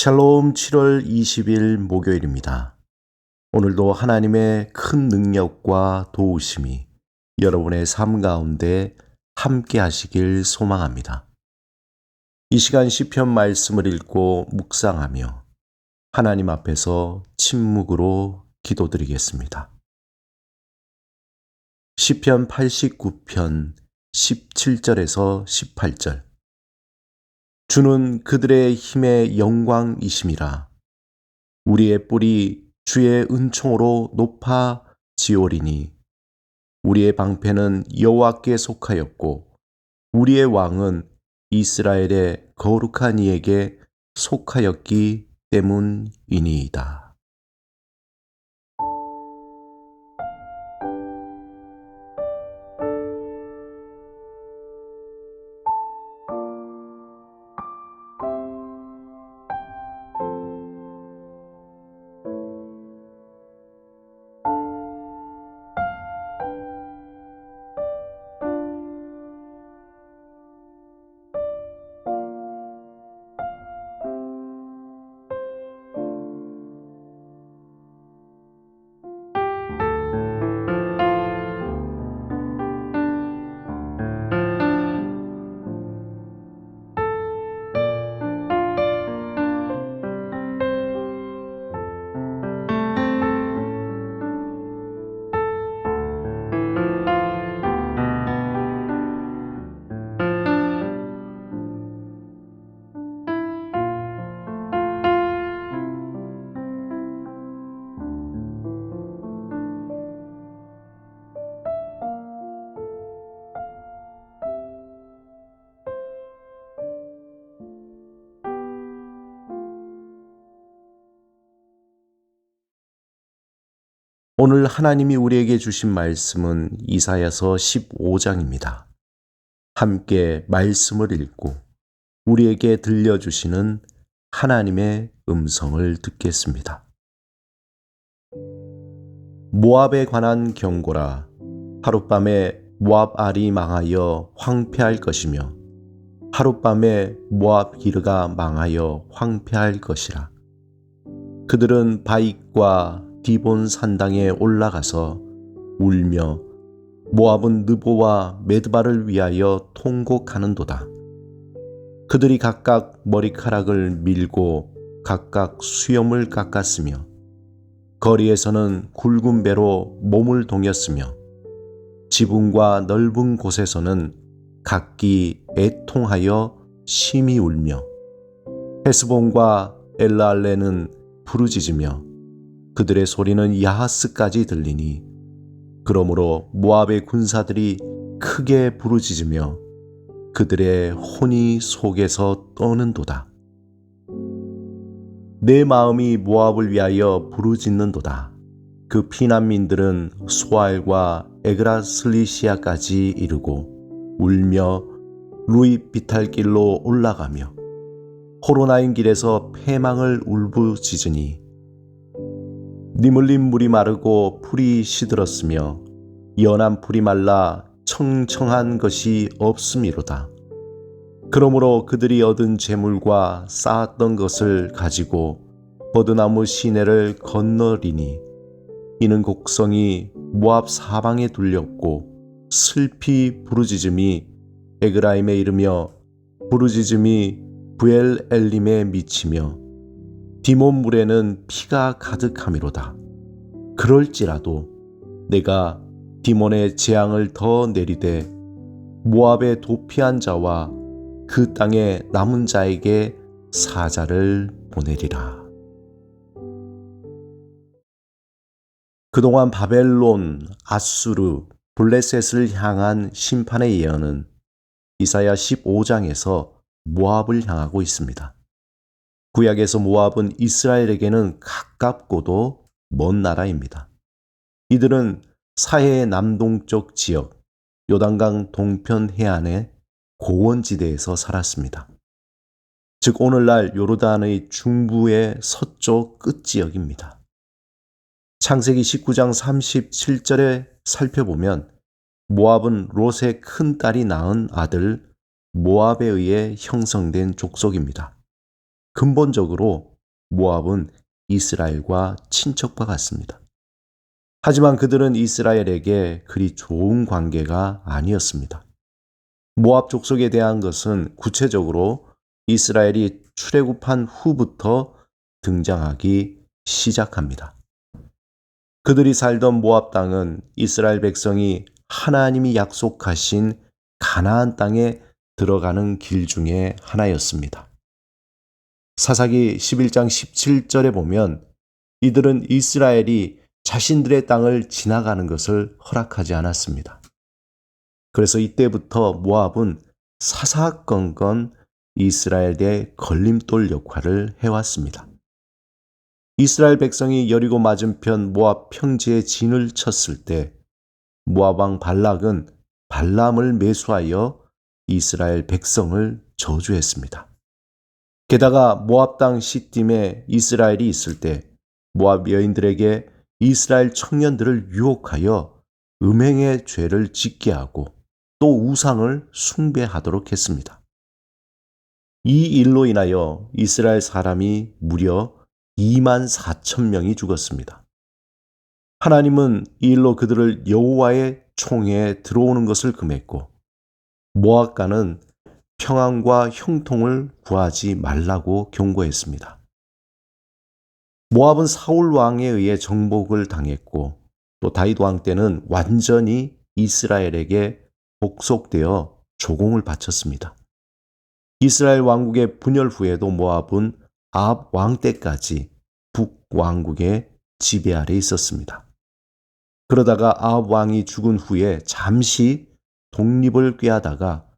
샬롬 7월 20일 목요일입니다. 오늘도 하나님의 큰 능력과 도우심이 여러분의 삶 가운데 함께 하시길 소망합니다. 이 시간 시편 말씀을 읽고 묵상하며 하나님 앞에서 침묵으로 기도드리겠습니다. 시편 89편 17절에서 18절. 주는 그들의 힘의 영광이심이라. 우리의 뿔이 주의 은총으로 높아지오리니. 우리의 방패는 여호와께 속하였고 우리의 왕은 이스라엘의 거룩한 이에게 속하였기 때문이니이다. 오늘 하나님이 우리에게 주신 말씀은 이사야서 15장입니다. 함께 말씀을 읽고 우리에게 들려주시는 하나님의 음성을 듣겠습니다. 모압에 관한 경고라. 하룻밤에 모압 알이 망하여 황폐할 것이며 하룻밤에 모압 기르가 망하여 황폐할 것이라. 그들은 바익과 디본 산당에 올라가서 울며 모압은 느보와 메드바를 위하여 통곡하는도다. 그들이 각각 머리카락을 밀고 각각 수염을 깎았으며 거리에서는 굵은 배로 몸을 동였으며 지붕과 넓은 곳에서는 각기 애통하여 심히 울며 헤스본과 엘라알레는 부르짖으며 그들의 소리는 야하스까지 들리니 그러므로 모압의 군사들이 크게 부르짖으며 그들의 혼이 속에서 떠는도다. 내 마음이 모압을 위하여 부르짖는도다. 그 피난민들은 소알과 에그라슬리시아까지 이르고 울며 루이 비탈길로 올라가며 호로나임 길에서 패망을 울부짖으니 니물린 물이 마르고 풀이 시들었으며 연한 풀이 말라 청청한 것이 없음이로다. 그러므로 그들이 얻은 재물과 쌓았던 것을 가지고 버드나무 시내를 건너리니 이는 곡성이 모압 사방에 둘렸고 슬피 부르짖음이 에그라임에 이르며 부르짖음이 부엘 엘림에 미치며 디몬 물에는 피가 가득함이로다. 그럴지라도 내가 디몬의 재앙을 더 내리되 모압의 도피한 자와 그 땅에 남은 자에게 사자를 보내리라. 그동안 바벨론, 아수르, 블레셋을 향한 심판의 예언은 이사야 15장에서 모압을 향하고 있습니다. 구약에서 모압은 이스라엘에게는 가깝고도 먼 나라입니다. 이들은 사해의 남동쪽 지역, 요단강 동편 해안의 고원지대에서 살았습니다. 즉 오늘날 요르단의 중부의 서쪽 끝지역입니다. 창세기 19장 37절에 살펴보면 모압은 롯의 큰 딸이 낳은 아들 모압에 의해 형성된 족속입니다. 근본적으로 모압은 이스라엘과 친척과 같습니다. 하지만 그들은 이스라엘에게 그리 좋은 관계가 아니었습니다. 모압 족속에 대한 것은 구체적으로 이스라엘이 출애굽한 후부터 등장하기 시작합니다. 그들이 살던 모압 땅은 이스라엘 백성이 하나님이 약속하신 가나안 땅에 들어가는 길 중에 하나였습니다. 사사기 11장 17절에 보면 이들은 이스라엘이 자신들의 땅을 지나가는 것을 허락하지 않았습니다. 그래서 이때부터 모압은 사사건건 이스라엘의 걸림돌 역할을 해왔습니다. 이스라엘 백성이 여리고 맞은편 모압 평지에 진을 쳤을 때 모압 왕 발락은 발람을 매수하여 이스라엘 백성을 저주했습니다. 게다가 모압 땅 시딤에 이스라엘이 있을 때 모압 여인들에게 이스라엘 청년들을 유혹하여 음행의 죄를 짓게 하고 또 우상을 숭배하도록 했습니다. 이 일로 인하여 이스라엘 사람이 무려 2만 4천 명이 죽었습니다. 하나님은 이 일로 그들을 여호와의 총회에 들어오는 것을 금했고 모압과는 평안과 형통을 구하지 말라고 경고했습니다. 모압은 사울 왕에 의해 정복을 당했고 또 다윗 왕 때는 완전히 이스라엘에게 복속되어 조공을 바쳤습니다. 이스라엘 왕국의 분열 후에도 모압은 아합 왕 때까지 북왕국의 지배 아래 있었습니다. 그러다가 아합 왕이 죽은 후에 잠시 독립을 꾀하다가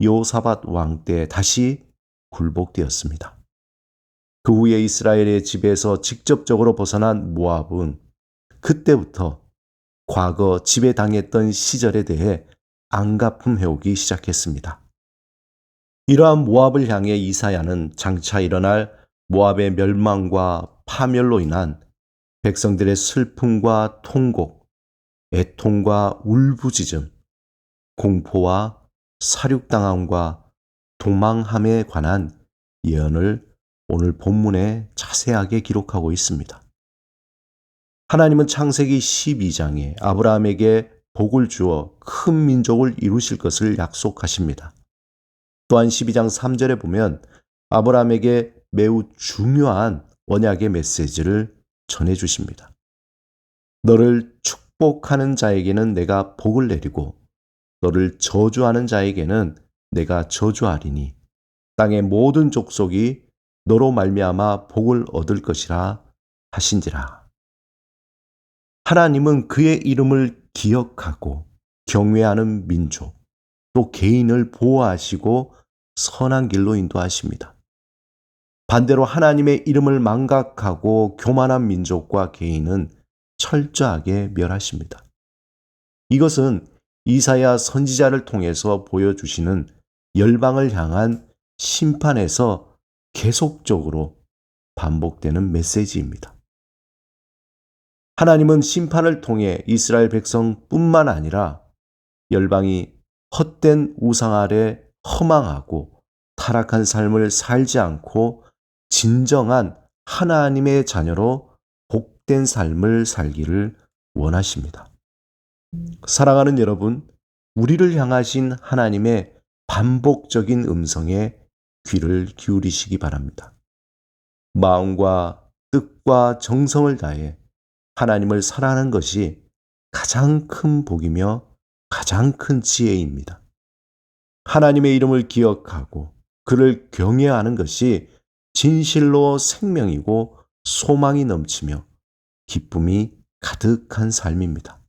여호사밧 왕 때 다시 굴복되었습니다. 그 후에 이스라엘의 지배에서 직접적으로 벗어난 모압은 그때부터 과거 지배당했던 시절에 대해 안갚음 해오기 시작했습니다. 이러한 모압을 향해 이사야는 장차 일어날 모압의 멸망과 파멸로 인한 백성들의 슬픔과 통곡, 애통과 울부짖음, 공포와 살육당함과 도망함에 관한 예언을 오늘 본문에 자세하게 기록하고 있습니다. 하나님은 창세기 12장에 아브라함에게 복을 주어 큰 민족을 이루실 것을 약속하십니다. 또한 12장 3절에 보면 아브라함에게 매우 중요한 언약의 메시지를 전해주십니다. 너를 축복하는 자에게는 내가 복을 내리고 너를 저주하는 자에게는 내가 저주하리니 땅의 모든 족속이 너로 말미암아 복을 얻을 것이라 하신지라. 하나님은 그의 이름을 기억하고 경외하는 민족, 또 개인을 보호하시고 선한 길로 인도하십니다. 반대로 하나님의 이름을 망각하고 교만한 민족과 개인은 철저하게 멸하십니다. 이것은 이사야 선지자를 통해서 보여주시는 열방을 향한 심판에서 계속적으로 반복되는 메시지입니다. 하나님은 심판을 통해 이스라엘 백성뿐만 아니라 열방이 헛된 우상 아래 허망하고 타락한 삶을 살지 않고 진정한 하나님의 자녀로 복된 삶을 살기를 원하십니다. 사랑하는 여러분, 우리를 향하신 하나님의 반복적인 음성에 귀를 기울이시기 바랍니다. 마음과 뜻과 정성을 다해 하나님을 사랑하는 것이 가장 큰 복이며 가장 큰 지혜입니다. 하나님의 이름을 기억하고 그를 경외하는 것이 진실로 생명이고 소망이 넘치며 기쁨이 가득한 삶입니다.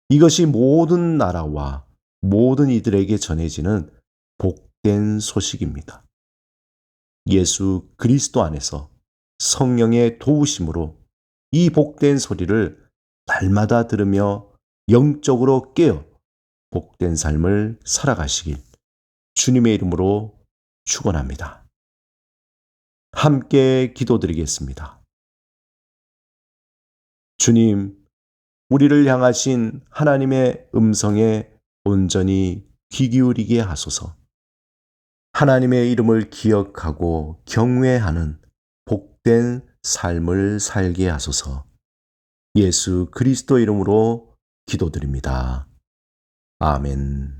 이것이 모든 나라와 모든 이들에게 전해지는 복된 소식입니다. 예수 그리스도 안에서 성령의 도우심으로 이 복된 소리를 날마다 들으며 영적으로 깨어 복된 삶을 살아가시길 주님의 이름으로 축원합니다. 함께 기도드리겠습니다. 주님, 우리를 향하신 하나님의 음성에 온전히 귀 기울이게 하소서. 하나님의 이름을 기억하고 경외하는 복된 복된 삶을 살게 하소서. 예수 그리스도 이름으로 기도드립니다. 아멘.